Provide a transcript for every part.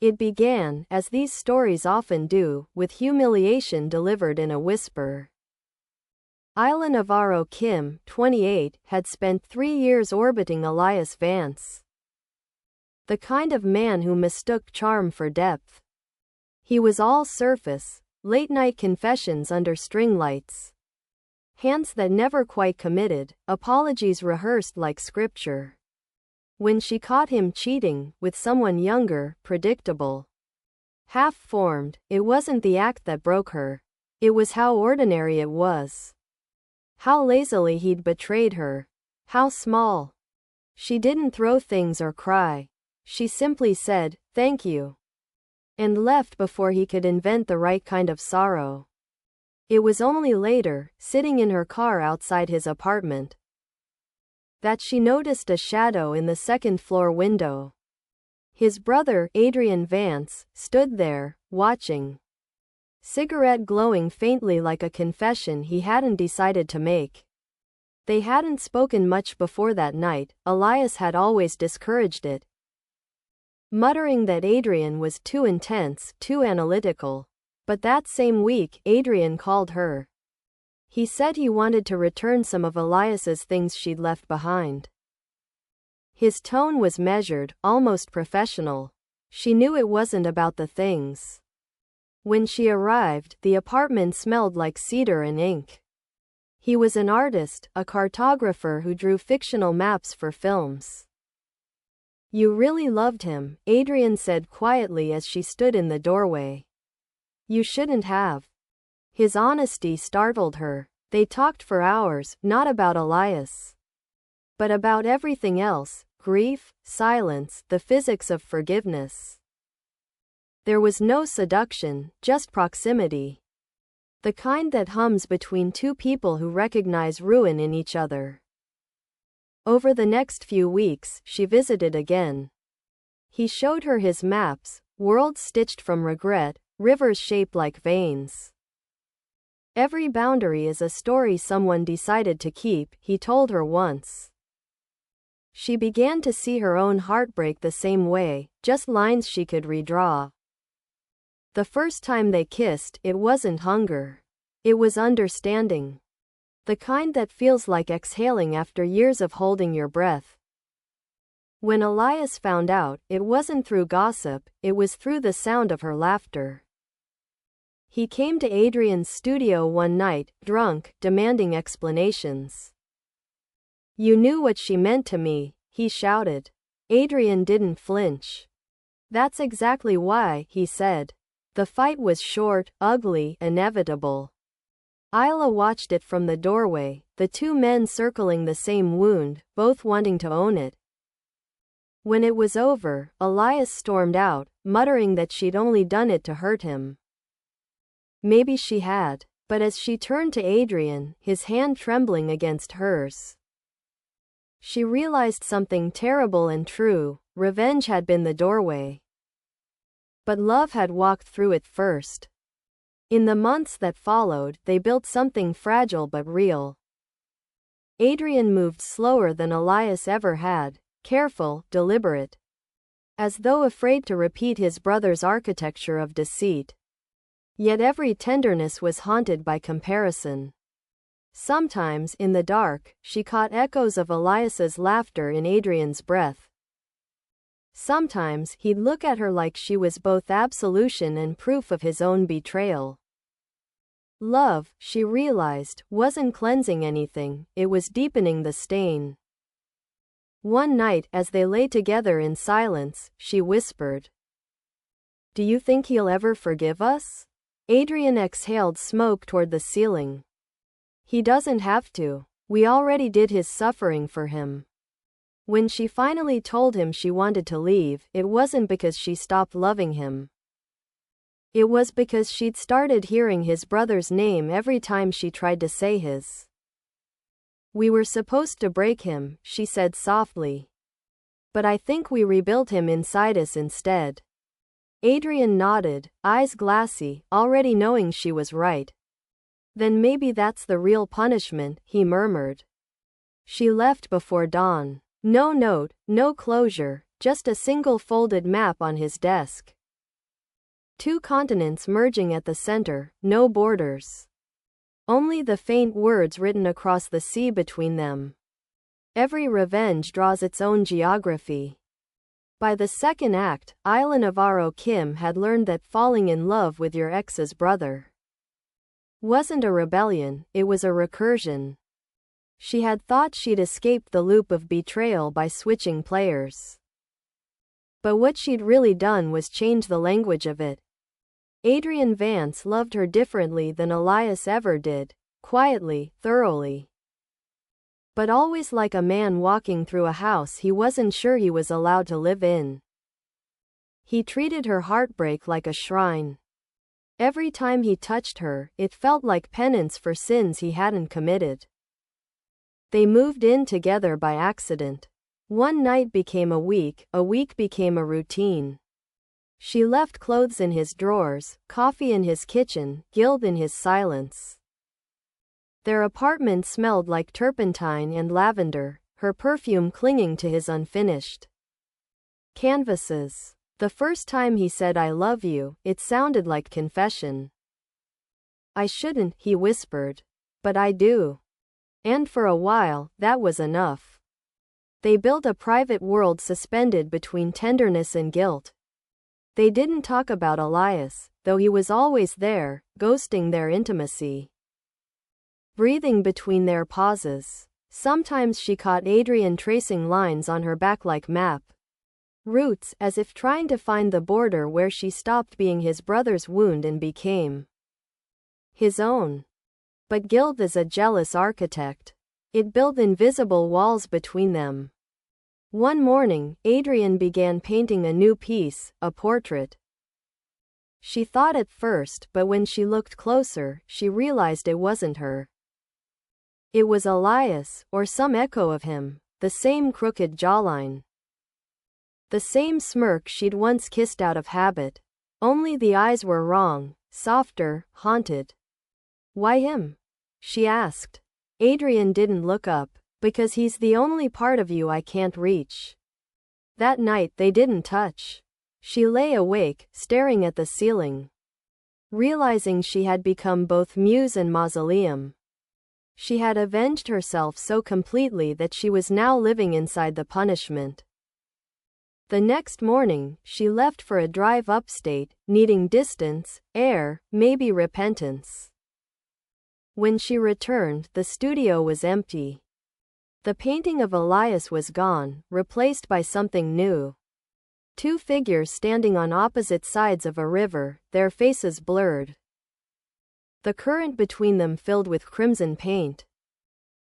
It began, as these stories often do, with humiliation delivered in a whisper. Isla Navarro-Kim, 28, had spent 3 years orbiting Adrian Vance. The kind of man who mistook charm for depth. He was all surface, late-night confessions under string lights. Hands that never quite committed, apologies rehearsed like scripture. When she caught him cheating with someone younger, predictable, half-formed, it wasn't the act that broke her. It was how ordinary it was. How lazily he'd betrayed her. How small. She didn't throw things or cry. She simply said, "Thank you," and left before he could invent the right kind of sorrow. It was only later, sitting in her car outside his apartment, that she noticed a shadow in the second-floor window. His brother, Adrian Vance, stood there, watching. Cigarette glowing faintly like a confession he hadn't decided to make. They hadn't spoken much before that night. Elias had always discouraged it, muttering that Adrian was too intense, too analytical. But that same week, Adrian called her. He said he wanted to return some of Elias's things she'd left behind. His tone was measured, almost professional. She knew it wasn't about the things. When she arrived, the apartment smelled like cedar and ink. He was an artist, a cartographer who drew fictional maps for films. "You really loved him," Adrian said quietly as she stood in the doorway. "You shouldn't have." His honesty startled her. They talked for hours, not about Elias, but about everything else: grief, silence, the physics of forgiveness. There was no seduction, just proximity. The kind that hums between two people who recognize ruin in each other. Over the next few weeks, she visited again. He showed her his maps, worlds stitched from regret, rivers shaped like veins. "Every boundary is a story someone decided to keep," he told her once. She began to see her own heartbreak the same way, just lines she could redraw. The first time they kissed, it wasn't hunger. It was understanding. The kind that feels like exhaling after years of holding your breath. When Elias found out, it wasn't through gossip, it was through the sound of her laughter. He came to Adrian's studio one night, drunk, demanding explanations. "You knew what she meant to me," he shouted. Adrian didn't flinch. "That's exactly why," he said. The fight was short, ugly, inevitable. Isla watched it from the doorway, the two men circling the same wound, both wanting to own it. When it was over, Elias stormed out, muttering that she'd only done it to hurt him. Maybe she had. But as she turned to Adrian, his hand trembling against hers, she realized something terrible and true: revenge had been the doorway, but love had walked through it first. In the months that followed, they built something fragile but real. Adrian moved slower than Elias ever had, careful, deliberate, as though afraid to repeat his brother's architecture of deceit. Yet every tenderness was haunted by comparison. Sometimes, in the dark, she caught echoes of Elias's laughter in Adrian's breath. Sometimes, he'd look at her like she was both absolution and proof of his own betrayal. Love, she realized, wasn't cleansing anything, it was deepening the stain. One night, as they lay together in silence, she whispered, "Do you think he'll ever forgive us?" Adrian exhaled smoke toward the ceiling. "He doesn't have to. We already did his suffering for him." When she finally told him she wanted to leave, it wasn't because she stopped loving him. It was because she'd started hearing his brother's name every time she tried to say his. "We were supposed to break him," she said softly. "But I think we rebuilt him inside us instead." Adrian nodded, eyes glassy, already knowing she was right. "Then maybe that's the real punishment," he murmured. She left before dawn. No note, no closure, just a single folded map on his desk. Two continents merging at the center, no borders. Only the faint words written across the sea between them. Every revenge draws its own geography. By the second act, Isla Navarro-Kim had learned that falling in love with your ex's brother wasn't a rebellion, it was a recursion. She had thought she'd escaped the loop of betrayal by switching players. But what she'd really done was change the language of it. Adrian Vance loved her differently than Elias ever did, quietly, thoroughly. But always like a man walking through a house he wasn't sure he was allowed to live in. He treated her heartbreak like a shrine. Every time he touched her, it felt like penance for sins he hadn't committed. They moved in together by accident. One night became a week became a routine. She left clothes in his drawers, coffee in his kitchen, guilt in his silence. Their apartment smelled like turpentine and lavender, her perfume clinging to his unfinished canvases. The first time he said I love you, it sounded like confession. I shouldn't, he whispered. But I do. And for a while, that was enough. They built a private world suspended between tenderness and guilt. They didn't talk about Elias, though he was always there, ghosting their intimacy. Breathing between their pauses. Sometimes she caught Adrian tracing lines on her back like map routes, as if trying to find the border where she stopped being his brother's wound and became his own. But guilt is a jealous architect. It built invisible walls between them. One morning, Adrian began painting a new piece, a portrait. She thought at first, but when she looked closer, she realized it wasn't her. It was Elias, or some echo of him, the same crooked jawline. The same smirk she'd once kissed out of habit. Only the eyes were wrong, softer, haunted. Why him? She asked. Adrian didn't look up. Because he's the only part of you I can't reach. That night they didn't touch. She lay awake, staring at the ceiling, realizing she had become both muse and mausoleum. She had avenged herself so completely that she was now living inside the punishment. The next morning, she left for a drive upstate, needing distance, air, maybe repentance. When she returned, the studio was empty. The painting of Elias was gone, replaced by something new. Two figures standing on opposite sides of a river, their faces blurred. The current between them filled with crimson paint.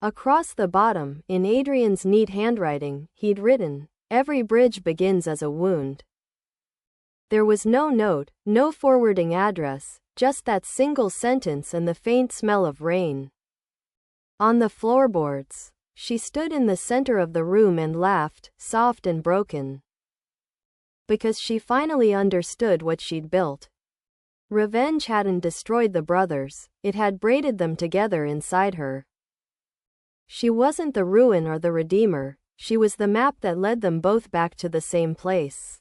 Across the bottom, in Adrian's neat handwriting, he'd written, "Every bridge begins as a wound." There was no note, no forwarding address, just that single sentence and the faint smell of rain on the floorboards. She stood in the center of the room and laughed, soft and broken. Because she finally understood what she'd built. Revenge hadn't destroyed the brothers, it had braided them together inside her. She wasn't the ruin or the redeemer, she was the map that led them both back to the same place.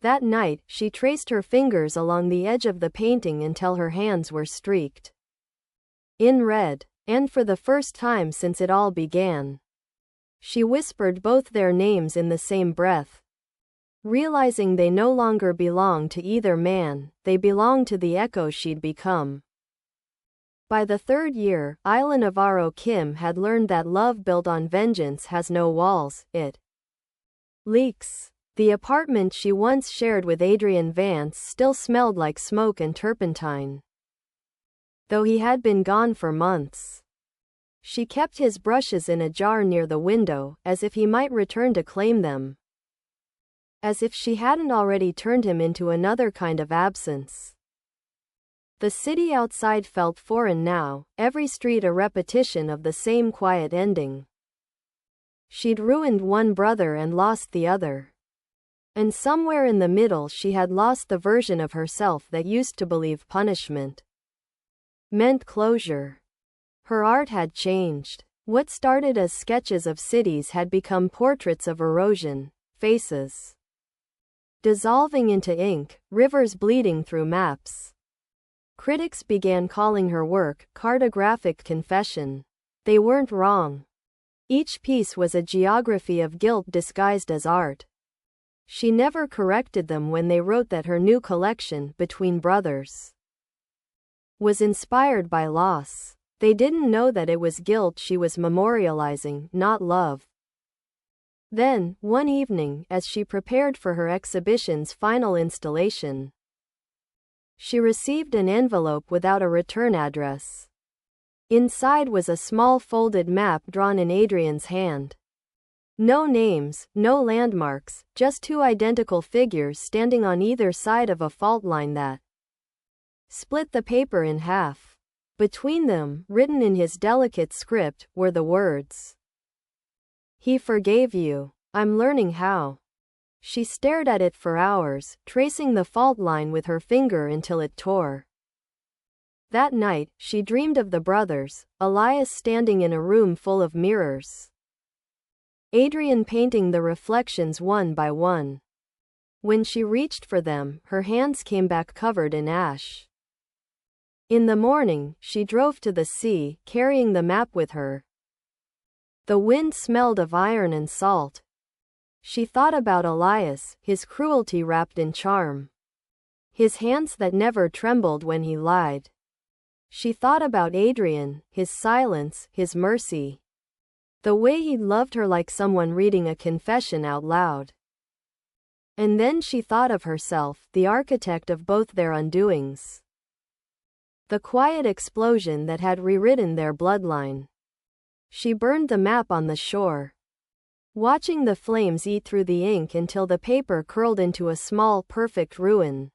That night, she traced her fingers along the edge of the painting until her hands were streaked in red. And for the first time since it all began, she whispered both their names in the same breath. Realizing they no longer belonged to either man, they belonged to the echo she'd become. By the third year, Isla Navarro-Kim had learned that love built on vengeance has no walls, it leaks. The apartment she once shared with Adrian Vance still smelled like smoke and turpentine, though he had been gone for months. She kept his brushes in a jar near the window, as if he might return to claim them. As if she hadn't already turned him into another kind of absence. The city outside felt foreign now, every street a repetition of the same quiet ending. She'd ruined one brother and lost the other. And somewhere in the middle she had lost the version of herself that used to believe punishment meant closure. Her art had changed. What started as sketches of cities had become portraits of erosion, faces dissolving into ink, rivers bleeding through maps. Critics began calling her work cartographic confession. They weren't wrong. Each piece was a geography of guilt disguised as art. She never corrected them when they wrote that her new collection, Between Brothers, was inspired by loss. They didn't know that it was guilt she was memorializing, not love. Then, one evening, as she prepared for her exhibition's final installation, she received an envelope without a return address. Inside was a small folded map drawn in Adrian's hand. No names, no landmarks, just two identical figures standing on either side of a fault line that split the paper in half. Between them, written in his delicate script, were the words, "He forgave you. I'm learning how." She stared at it for hours, tracing the fault line with her finger until it tore. That night, she dreamed of the brothers, Elias standing in a room full of mirrors, Adrian painting the reflections one by one. When she reached for them, her hands came back covered in ash. In the morning, she drove to the sea, carrying the map with her. The wind smelled of iron and salt. She thought about Elias, his cruelty wrapped in charm, his hands that never trembled when he lied. She thought about Adrian, his silence, his mercy, the way he loved her like someone reading a confession out loud. And then she thought of herself, the architect of both their undoings, the quiet explosion that had rewritten their bloodline. She burned the map on the shore, watching the flames eat through the ink until the paper curled into a small, perfect ruin.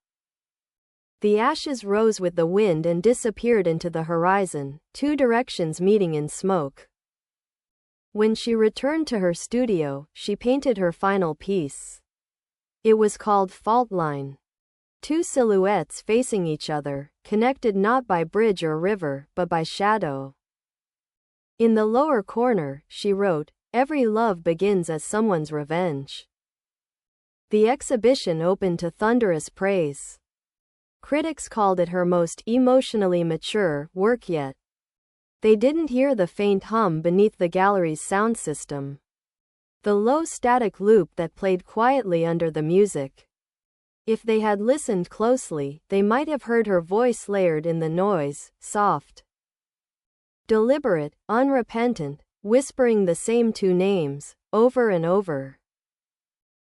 The ashes rose with the wind and disappeared into the horizon, two directions meeting in smoke. When she returned to her studio, she painted her final piece. It was called Fault Line. Two silhouettes facing each other, connected not by bridge or river, but by shadow. In the lower corner, she wrote, "Every love begins as someone's revenge." The exhibition opened to thunderous praise. Critics called it her most emotionally mature work yet. They didn't hear the faint hum beneath the gallery's sound system, the low static loop that played quietly under the music. If they had listened closely, they might have heard her voice layered in the noise, soft, deliberate, unrepentant, whispering the same two names, over and over,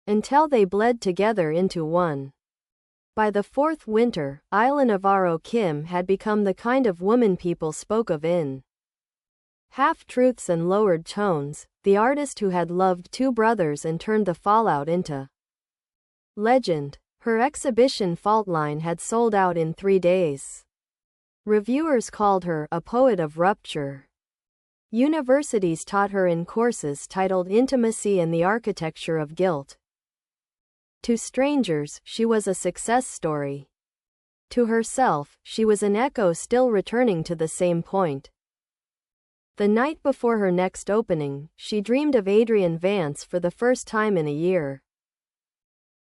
until they bled together into one. By the fourth winter, Isla Navarro-Kim had become the kind of woman people spoke of in half-truths and lowered tones, the artist who had loved two brothers and turned the fallout into legend. Her exhibition Fault Line had sold out in 3 days. Reviewers called her a poet of rupture. Universities taught her in courses titled Intimacy and the Architecture of Guilt. To strangers, she was a success story. To herself, she was an echo still returning to the same point. The night before her next opening, she dreamed of Adrian Vance for the first time in a year.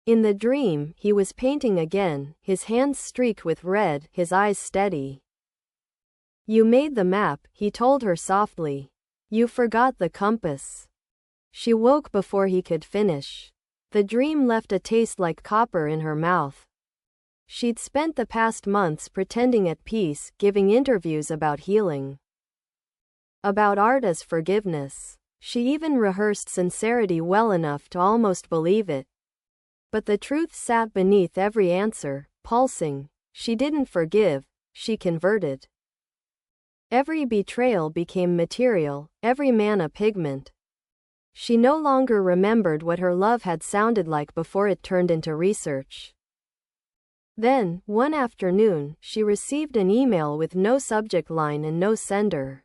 In the dream, he was painting again, his hands streaked with red, his eyes steady. "You made the map," he told her softly. "You forgot the compass." She woke before he could finish. The dream left a taste like copper in her mouth. She'd spent the past months pretending at peace, giving interviews about healing, about art as forgiveness. She even rehearsed sincerity well enough to almost believe it. But the truth sat beneath every answer, pulsing. She didn't forgive, she converted. Every betrayal became material, every man a pigment. She no longer remembered what her love had sounded like before it turned into research. Then, one afternoon, she received an email with no subject line and no sender.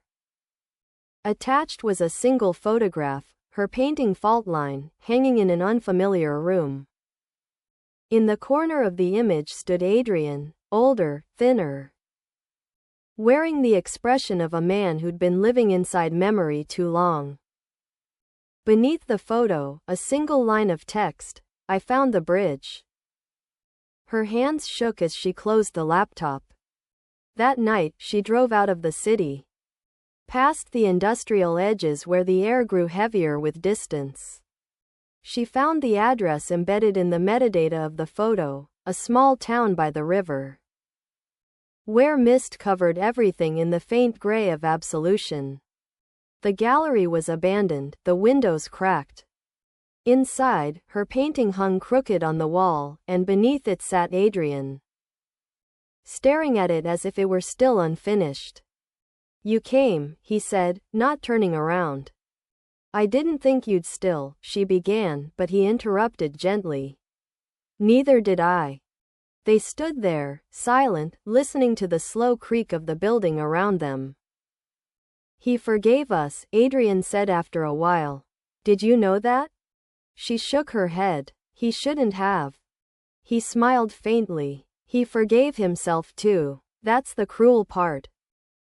Attached was a single photograph, her painting Fault Line, hanging in an unfamiliar room. In the corner of the image stood Adrian, older, thinner, wearing the expression of a man who'd been living inside memory too long. Beneath the photo, a single line of text, "I found the bridge." Her hands shook as she closed the laptop. That night, she drove out of the city, past the industrial edges where the air grew heavier with distance. She found the address embedded in the metadata of the photo, a small town by the river, where mist covered everything in the faint gray of absolution. The gallery was abandoned, the windows cracked. Inside, her painting hung crooked on the wall, and beneath it sat Adrian, staring at it as if it were still unfinished. "You came," he said, not turning around. "I didn't think you'd still," she began, but he interrupted gently. "Neither did I." They stood there, silent, listening to the slow creak of the building around them. "He forgave us," Adrian said after a while. "Did you know that?" She shook her head. "He shouldn't have." He smiled faintly. "He forgave himself too. That's the cruel part."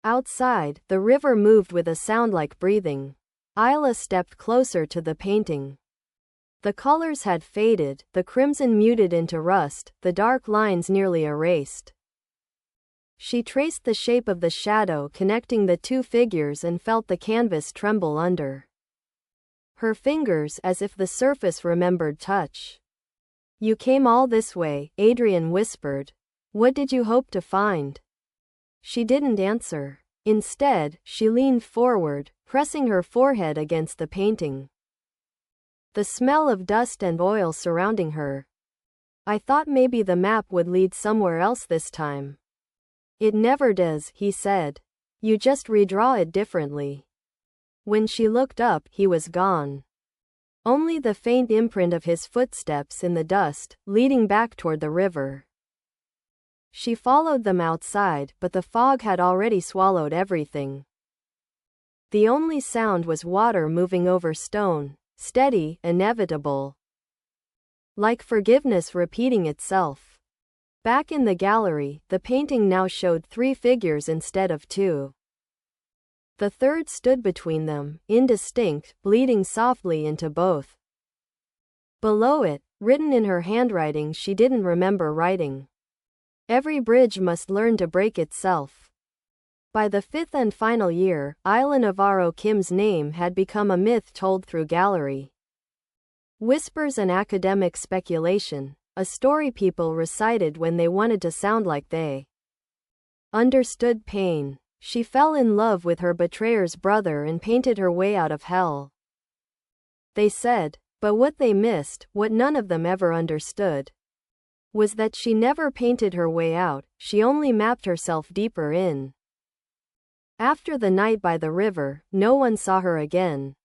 Outside, the river moved with a sound like breathing. Isla stepped closer to the painting. The colors had faded, the crimson muted into rust, the dark lines nearly erased. She traced the shape of the shadow connecting the two figures and felt the canvas tremble under her fingers as if the surface remembered touch. "You came all this way," Adrian whispered. "What did you hope to find?" She didn't answer. Instead, she leaned forward, pressing her forehead against the painting. The smell of dust and oil surrounding her. "I thought maybe the map would lead somewhere else this time." "It never does," he said. "You just redraw it differently." When she looked up, he was gone. Only the faint imprint of his footsteps in the dust, leading back toward the river. She followed them outside, but the fog had already swallowed everything. The only sound was water moving over stone, steady, inevitable. Like forgiveness repeating itself. Back in the gallery, the painting now showed 3 figures instead of 2. The third stood between them, indistinct, bleeding softly into both. Below it, written in her handwriting she didn't remember writing. "Every bridge must learn to break itself." By the 5th and final year, Isla Navarro-Kim's name had become a myth told through gallery whispers and academic speculation, a story people recited when they wanted to sound like they understood pain. She fell in love with her betrayer's brother and painted her way out of hell, they said, but what they missed, what none of them ever understood, was that she never painted her way out, she only mapped herself deeper in. After the night by the river, no one saw her again.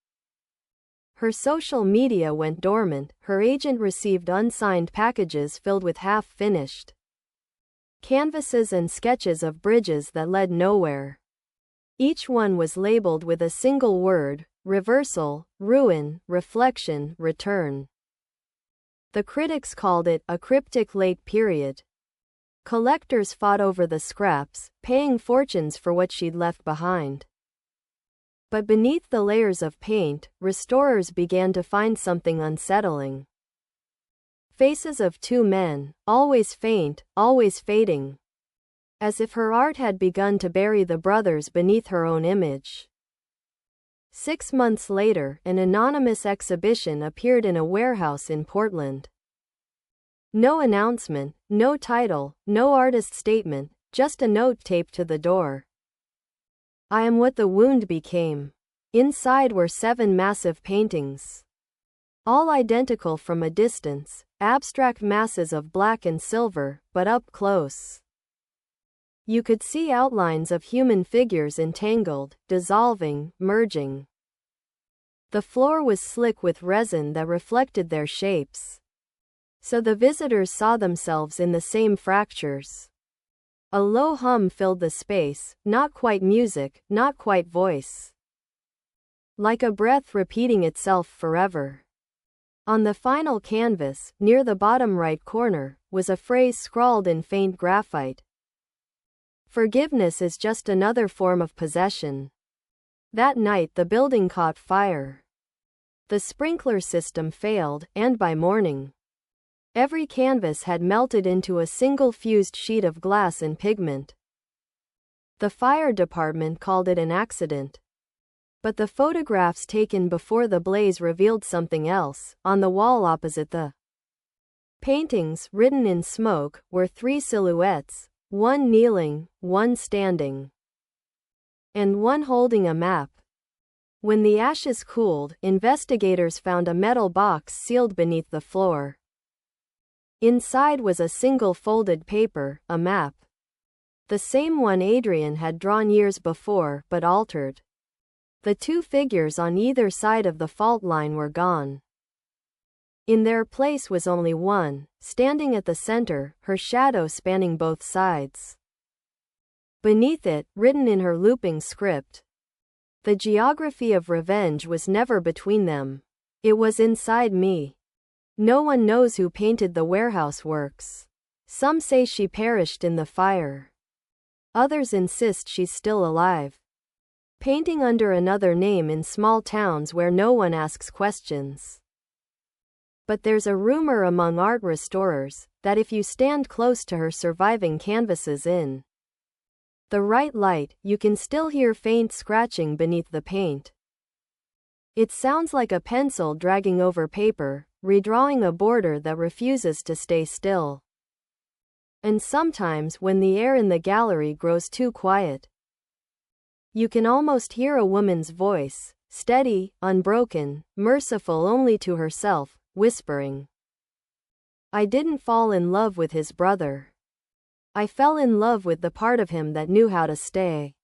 Her social media went dormant, her agent received unsigned packages filled with half-finished canvases and sketches of bridges that led nowhere. Each one was labeled with a single word: reversal, ruin, reflection, return. The critics called it a cryptic late period. Collectors fought over the scraps, paying fortunes for what she'd left behind. But beneath the layers of paint, restorers began to find something unsettling. Faces of 2 men, always faint, always fading. As if her art had begun to bury the brothers beneath her own image. 6 months later, an anonymous exhibition appeared in a warehouse in Portland. No announcement, no title, no artist statement, just a note taped to the door. "I am what the wound became." Inside were 7 massive paintings. All identical from a distance, abstract masses of black and silver, but up close you could see outlines of human figures entangled, dissolving, merging. The floor was slick with resin that reflected their shapes, so the visitors saw themselves in the same fractures. A low hum filled the space, not quite music, not quite voice. Like a breath repeating itself forever. On the final canvas, near the bottom right corner, was a phrase scrawled in faint graphite. "Forgiveness is just another form of possession." That night the building caught fire. The sprinkler system failed, and by morning, Every canvas had melted into a single fused sheet of glass and pigment. The fire department called it an accident. But the photographs taken before the blaze revealed something else. On the wall opposite the paintings, written in smoke, were 3 silhouettes, one kneeling, one standing, and one holding a map. When the ashes cooled, investigators found a metal box sealed beneath the floor. Inside was a single folded paper, a map. The same one Adrian had drawn years before, but altered. The 2 figures on either side of the fault line were gone. In their place was only one, standing at the center, her shadow spanning both sides. Beneath it, written in her looping script, "The geography of revenge was never between them. It was inside me. No one knows who painted the warehouse works. Some say she perished in the fire. Others insist she's still alive, painting under another name in small towns where no one asks questions. But there's a rumor among art restorers that if you stand close to her surviving canvases in the right light, you can still hear faint scratching beneath the paint. It sounds like a pencil dragging over paper, redrawing a border that refuses to stay still. And sometimes, when the air in the gallery grows too quiet, you can almost hear a woman's voice, steady, unbroken, merciful only to herself, whispering, 'I didn't fall in love with his brother. I fell in love with the part of him that knew how to stay.'"